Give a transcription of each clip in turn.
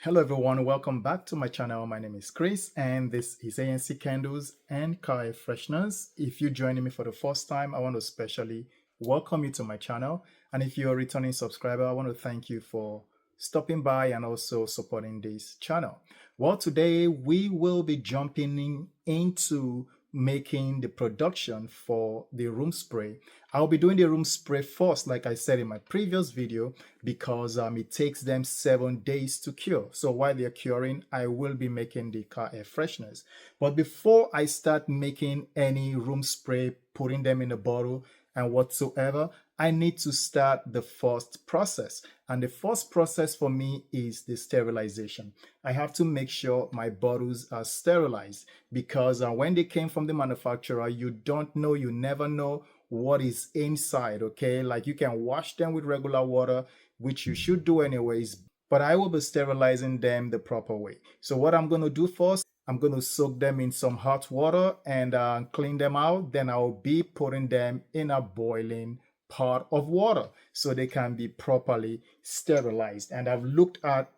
Hello everyone, welcome back to my channel. My name is Chris and this is ANC Candles and Car Air Fresheners. If you're joining me for the first time, I want to especially welcome you to my channel. And if you're a returning subscriber, I want to thank you for stopping by and also supporting this channel. Well, today we will be jumping into making the production for the room spray. I'll be doing the room spray first, like I said in my previous video, because it takes them 7 days to cure. So while they're curing, I will be making the car air fresheners. But before I start making any room spray, putting them in a bottle and whatsoever, I need to start the first process. And the first process for me is the sterilization. I have to make sure my bottles are sterilized because when they came from the manufacturer, you don't know, you never know what is inside, okay? Like you can wash them with regular water, which you should do anyways, but I will be sterilizing them the proper way. So what I'm going to do first, I'm going to soak them in some hot water and clean them out. Then I'll be putting them in a boiling pot of water so they can be properly sterilized. And I've looked at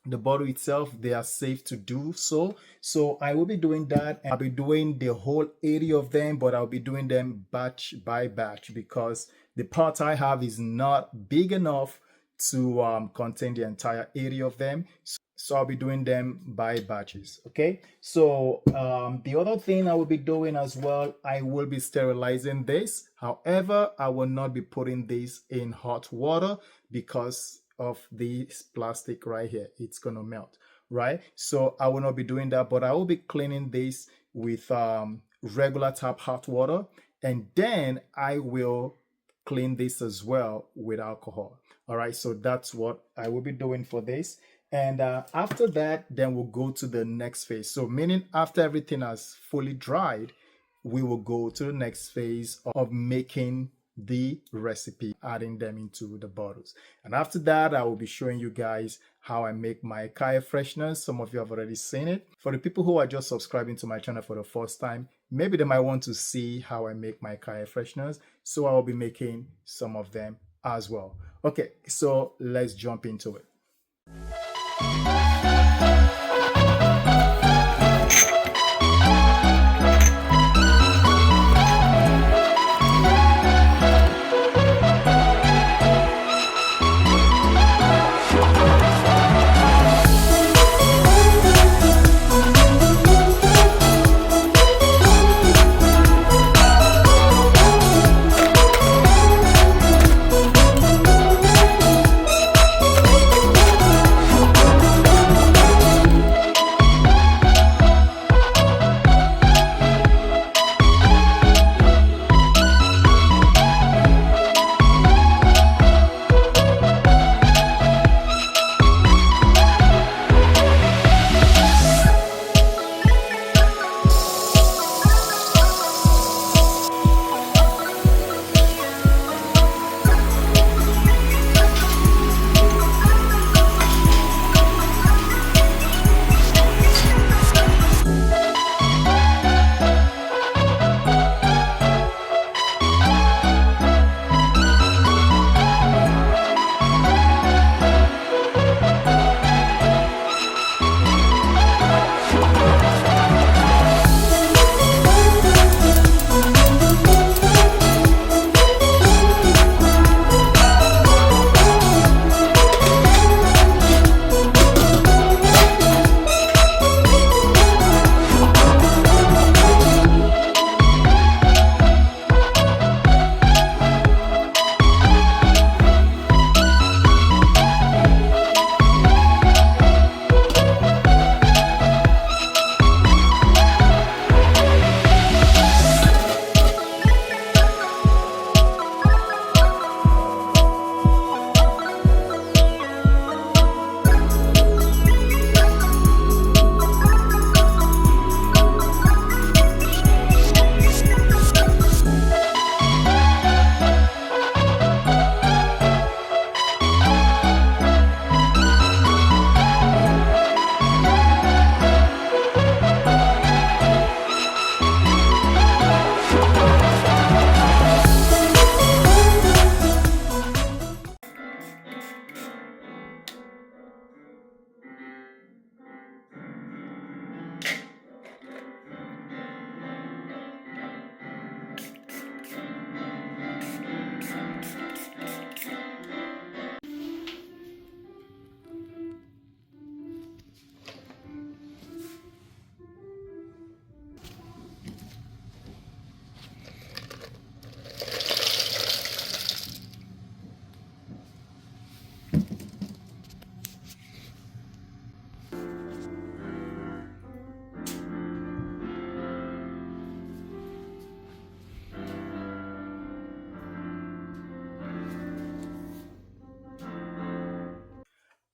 the bottle itself, they are safe to do so. So I will be doing that, and I'll be doing the whole 80 of them, but I'll be doing them batch by batch because the pot I have is not big enough to contain the entire 80 of them. So I'll be doing them by batches. Okay, so the other thing I will be doing as well, I will be sterilizing this. However, I will not be putting this in hot water because of this plastic right here. It's gonna melt, right? So I will not be doing that, but I will be cleaning this with regular tap hot water, and then I will clean this as well with alcohol. All right, so that's what I will be doing for this. And after that, then we'll go to the next phase. So meaning after everything has fully dried, we will go to the next phase of making the recipe, adding them into the bottles. And after that, I will be showing you guys how I make my car air fresheners. Some of you have already seen it. For the people who are just subscribing to my channel for the first time, maybe they might want to see how I make my car air fresheners. So I will be making some of them as well. Okay, so let's jump into it.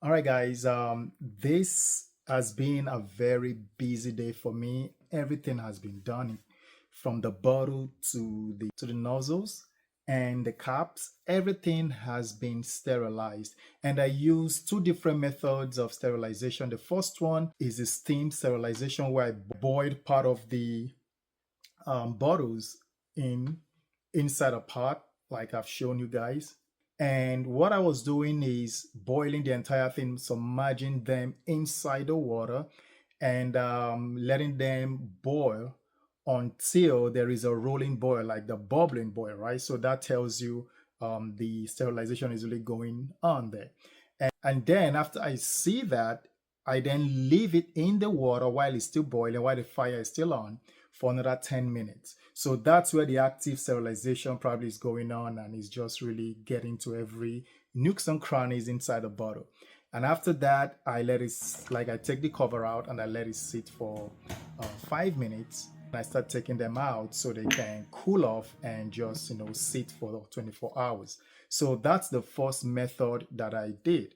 All right, guys. This has been a very busy day for me. Everything has been done from the bottle to the nozzles and the caps. Everything has been sterilized, and I use two different methods of sterilization. The first one is the steam sterilization, where I boiled part of the bottles inside a pot, like I've shown you guys. And what I was doing is boiling the entire thing, submerging them inside the water and letting them boil until there is a rolling boil, like the bubbling boil, right? So that tells you the sterilization is really going on there. And then after I see that, I then leave it in the water while it's still boiling, while the fire is still on for another 10 minutes. So that's where the active sterilization probably is going on, and it's just really getting to every nooks and crannies inside the bottle. And after that, I let it, like I take the cover out and I let it sit for 5 minutes. I start taking them out so they can cool off and just, sit for 24 hours. So that's the first method that I did.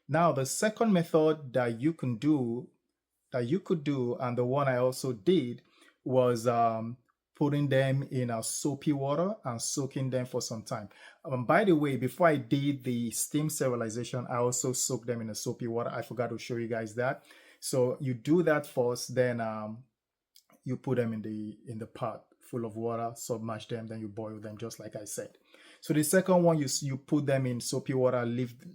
Now, the second method that you could do, and the one I also did, was putting them in a soapy water and soaking them for some time. By the way, before I did the steam sterilization, I also soaked them in a soapy water. I forgot to show you guys that. So you do that first, then you put them in the pot full of water, submerge them, then you boil them, just like I said. So the second one, you put them in soapy water,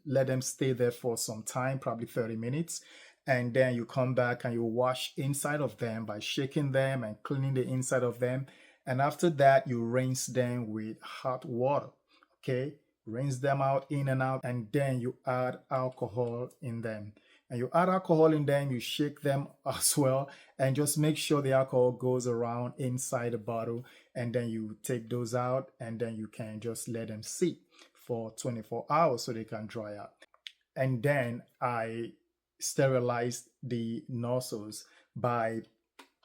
let them stay there for some time, probably 30 minutes. And then you come back and you wash inside of them by shaking them and cleaning the inside of them. And after that, you rinse them with hot water. Okay, rinse them out, in and out, and then you add alcohol in them. And you add alcohol in them, you shake them as well, and just make sure the alcohol goes around inside the bottle. And then you take those out, and then you can just let them sit for 24 hours so they can dry out. And then I sterilized the nozzles by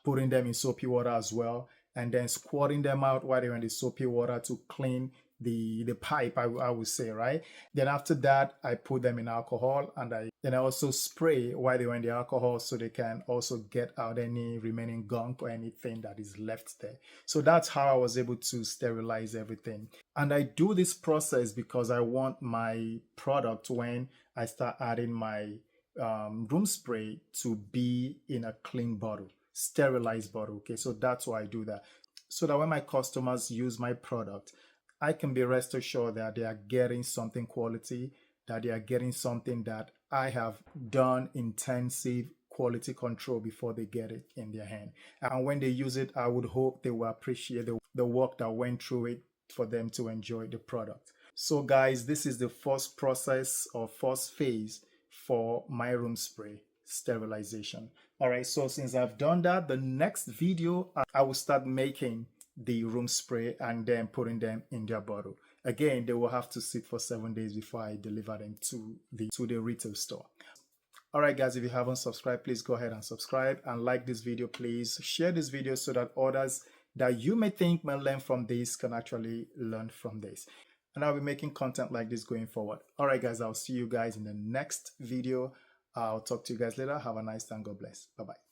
putting them in soapy water as well, and then squirting them out while they're in the soapy water to clean the pipe, I would say, right? Then after that, I put them in alcohol, and I also spray while they're in the alcohol so they can also get out any remaining gunk or anything that is left there. So that's how I was able to sterilize everything. And I do this process because I want my product, when I start adding my room spray, to be in a clean bottle, sterilized bottle. Okay, so that's why I do that, so that when my customers use my product, I can be rest assured that they are getting something quality, that they are getting something that I have done intensive quality control before they get it in their hand. And when they use it, I would hope they will appreciate the work that went through it for them to enjoy the product. So guys, this is the first process or first phase for my room spray sterilization. All right, so since I've done that, the next video I will start making the room spray and then putting them in their bottle. Again, they will have to sit for 7 days before I deliver them to the retail store. All right, guys, if you haven't subscribed, please go ahead and subscribe, and like this video. Please share this video so that others that you may think may learn from this can actually learn from this. And I'll be making content like this going forward. All right, guys, I'll see you guys in the next video. I'll talk to you guys later. Have a nice time. God bless. Bye-bye.